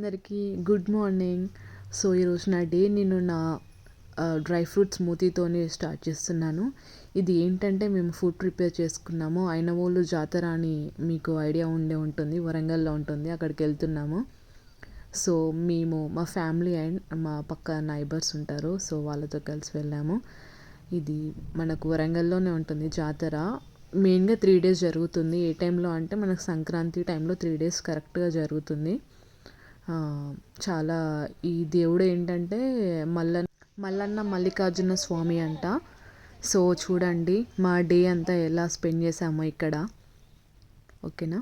అందరికీ good morning. So ఈరోజు నా డే నేను నా డ్రై ఫ్రూట్ స్మూతీతోనే స్టార్ట్ చేస్తున్నాను. ఇది ఏంటంటే మేము ఫుడ్ ప్రిపేర్ చేసుకున్నాము. ఐనవోలు జాతర అని మీకు ఐడియా ఉంటుంది, వరంగల్లో ఉంటుంది. అక్కడికి వెళ్తున్నాము. సో మేము మా ఫ్యామిలీ అండ్ మా పక్క నైబర్స్ ఉంటారు, సో వాళ్ళతో కలిసి వెళ్ళాము. ఇది మనకు వరంగల్లోనే ఉంటుంది జాతర. మెయిన్గా 3 days జరుగుతుంది. ఏ టైంలో అంటే మనకు సంక్రాంతి టైంలో 3 days కరెక్ట్గా జరుగుతుంది. చాలా ఈ దేవుడు ఏంటంటే మల్లన్న మల్లికార్జున స్వామి అంట. సో చూడండి మా డే అంతా ఎలా స్పెండ్ చేసామో ఇక్కడ. ఓకేనా.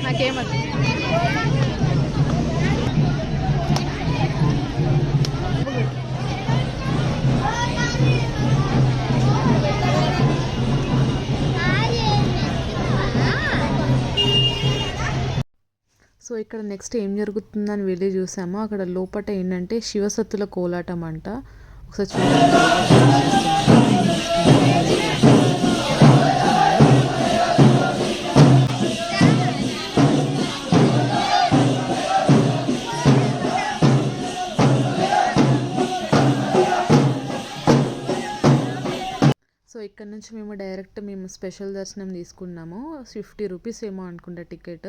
నాకేమది సో ఇక్కడ నెక్స్ట్ ఏం జరుగుతుందని వెళ్ళి చూసామో అక్కడ లోపల ఏంటంటే శివసత్తుల కోలాటం అంట. ఒకసారి చూడండి. సో ఇక్కడ నుంచి మేము స్పెషల్ దర్శనం తీసుకున్నాము. 50 రూపీస్ ఏమో అనుకుంటా టికెట్.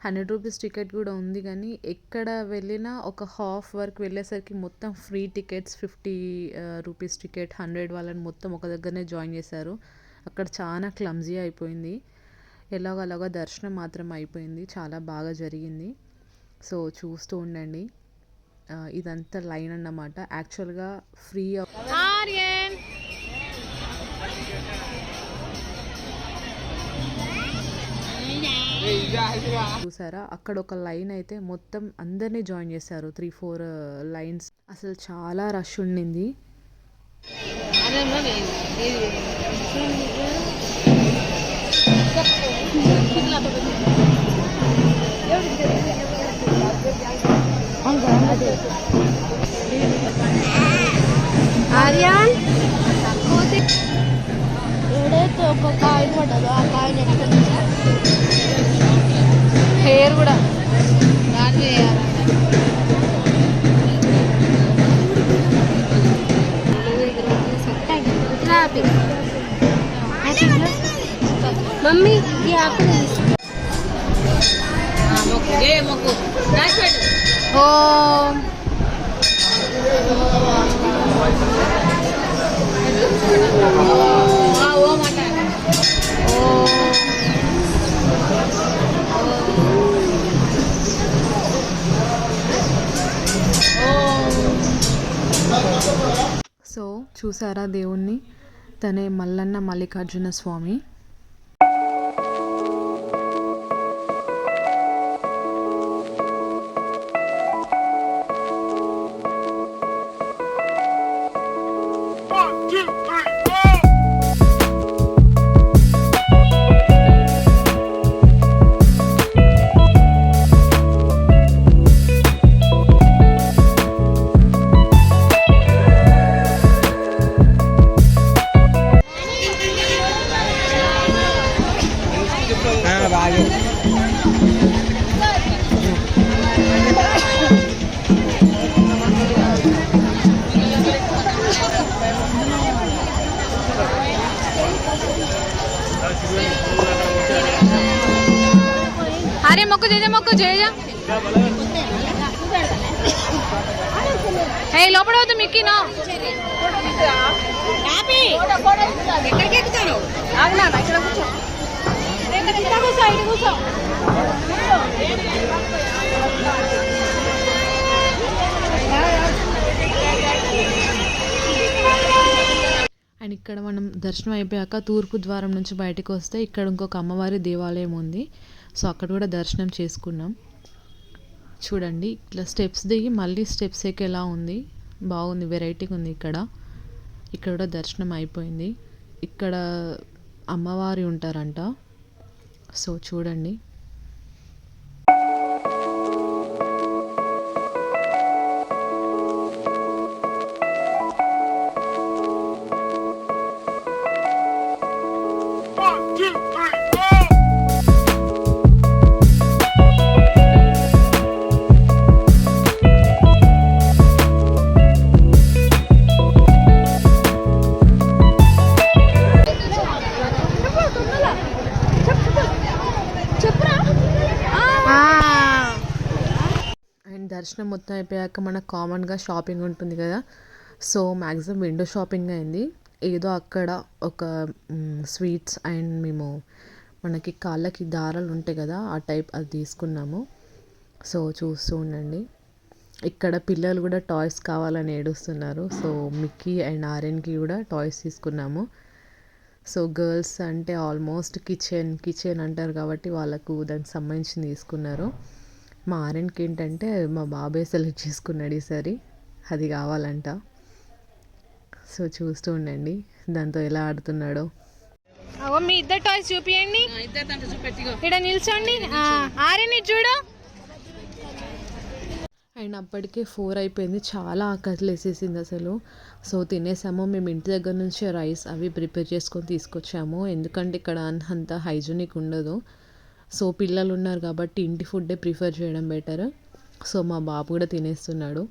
100 రూపీస్ టికెట్ కూడా ఉంది, కానీ ఎక్కడ వెళ్ళినా ఒక హాఫ్ వరకు వెళ్ళేసరికి మొత్తం ఫ్రీ టికెట్స్. 50 రూపీస్ టికెట్, 100 వాళ్ళని మొత్తం ఒక దగ్గరనే జాయిన్ చేశారు. అక్కడ చాలా క్లమ్జీ అయిపోయింది. ఎలాగోలాగా దర్శనం మాత్రం అయిపోయింది, చాలా బాగా జరిగింది. సో చూస్తూ ఉండండి. ఇదంతా లైన్ అన్నమాట. యాక్చువల్గా ఫ్రీ చూసారా, అక్కడ ఒక లైన్ అయితే మొత్తం అందరినీ జాయిన్ చేశారు. 3-4 లైన్స్. అసలు చాలా రష్ ఉండింది. ఆర్యన్ ఏడైతే ఒక కాయిన్ పడ్డదో ఆ కాయిన్ హెయిర్ కూడా దాన్ని మమ్మీ ఈ ఆకు సో చూసారా దేవుణ్ణి, తనే మల్లన్న మల్లికార్జున స్వామి. జయ మొక్కు జయ ఏ లోపల వద్దు మిక్కినా అండ్ ఇక్కడ మనం దర్శనం అయిపోయాక తూర్పు ద్వారం నుంచి బయటకు వస్తే ఇక్కడ ఇంకొక అమ్మవారి దేవాలయం ఉంది. సో అక్కడ కూడా దర్శనం చేసుకున్నాం. చూడండి ఇట్లా స్టెప్స్ దిగి మళ్ళీ స్టెప్స్ ఎక్కేలా ఉంది, బాగుంది, వెరైటీగా ఉంది. ఇక్కడ కూడా దర్శనం అయిపోయింది. ఇక్కడ అమ్మవారి ఉంటారంట. సో చూడండి. దర్శనం మొత్తం అయిపోయాక మనకు కామన్గా షాపింగ్ ఉంటుంది కదా. సో మ్యాక్సిమం విండో షాపింగ్ అయింది. ఏదో అక్కడ ఒక స్వీట్స్ అండ్ మేము మనకి కాళ్ళకి దారాలు ఉంటాయి కదా, ఆ టైప్ అది తీసుకున్నాము. సో చూస్తూ ఉండండి. ఇక్కడ పిల్లలు కూడా టాయ్స్ కావాలని ఏడుస్తున్నారు. సో మిక్కీ అండ్ ఆర్యన్కి కూడా టాయ్స్ తీసుకున్నాము. సో గర్ల్స్ అంటే ఆల్మోస్ట్ కిచెన్ అంటారు కాబట్టి వాళ్ళకు దానికి సంబంధించింది తీసుకున్నారు. మా ఆర్యన్కి ఏంటంటే మా బాబాయ్ సెలెక్ట్ చేసుకున్నాడు ఈసారి, అది కావాలంట. సో చూస్తూ ఉండండి దాంతో ఎలా ఆడుతున్నాడో. మీ ఇద్దరు టాయ్స్ చూపియండి, ఇక్కడ నిల్చోండి. ఆర్యన్ చూడు. అండ్ అప్పటికే 4 అయిపోయింది, చాలా ఆకలి వేసేసింది అసలు. సో తినేసాము. మేము ఇంటి దగ్గర నుంచి రైస్ అవి ప్రిపేర్ చేసుకొని తీసుకొచ్చాము, ఎందుకంటే ఇక్కడ అంత హైజీనిక్ ఉండదు. సో పిల్లలు ఉన్నారు కాబట్టి ఇంటి ఫుడ్డే ప్రిఫర్ చేయడం బెటర్. సో మా బాబు కూడా తినేస్తున్నాడు.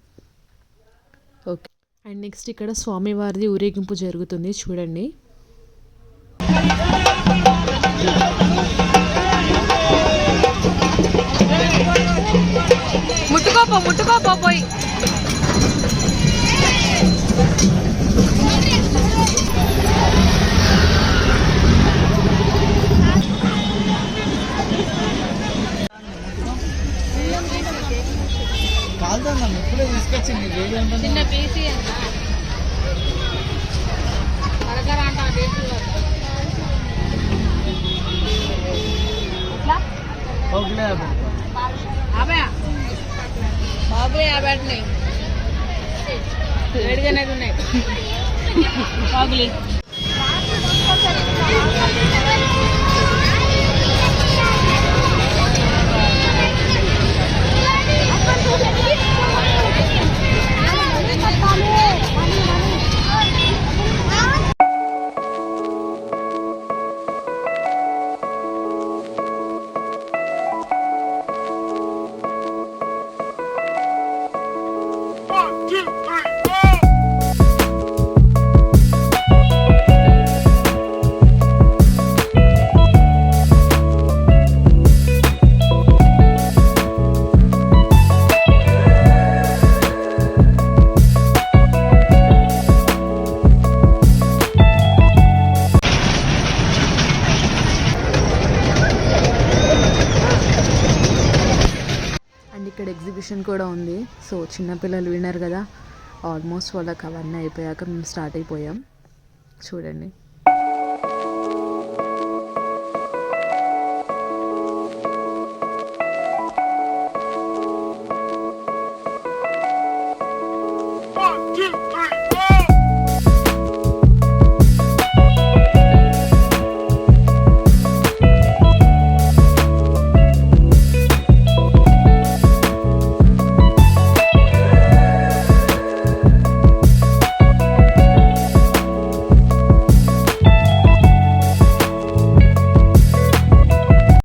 ఓకే. అండ్ నెక్స్ట్ ఇక్కడ స్వామివారిది ఊరేగింపు జరుగుతుంది, చూడండి. ముట్టుకోపో పోయి. చిన్న పీసీ బాబు యాభై వేడిగానే ఉన్నాయి బాబులి. ఇక్కడ ఎగ్జిబిషన్ కూడా ఉంది. సో చిన్నపిల్లలు విన్నారు కదా, ఆల్మోస్ట్ వాళ్ళకి అవన్నీ అయిపోయాక మేము స్టార్ట్ అయిపోయాం. చూడండి.